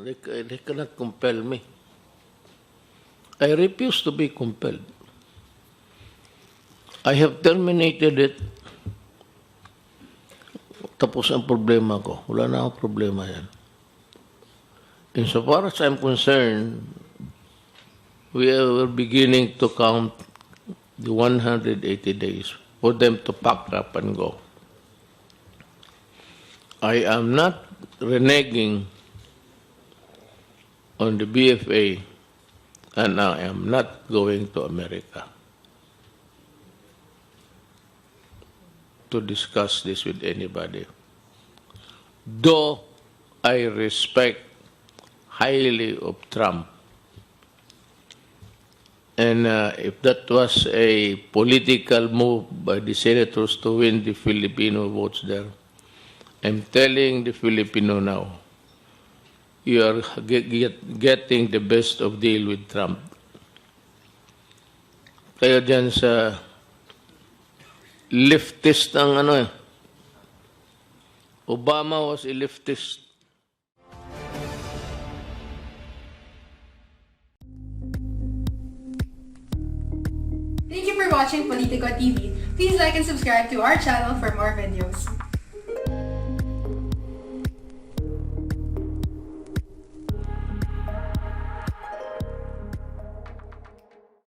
They cannot compel me. I refuse to be compelled. I have terminated it. Tapos ang problema ko. Wala na akong problema yan. Insofar as I'm concerned, we are beginning to count the 180 days for them to pack up and go. I am not reneging on the VFA, and I am not going to America to discuss this with anybody. Though I respect highly of Trump, and if that was a political move by the senators to win the Filipino votes there, I'm telling the Filipino now, you are getting the best of deal with Trump. Kaya dyan sa leftist ang ano eh. Obama was a leftist. Thank you for watching Politiko TV. Please like and subscribe to our channel for more videos.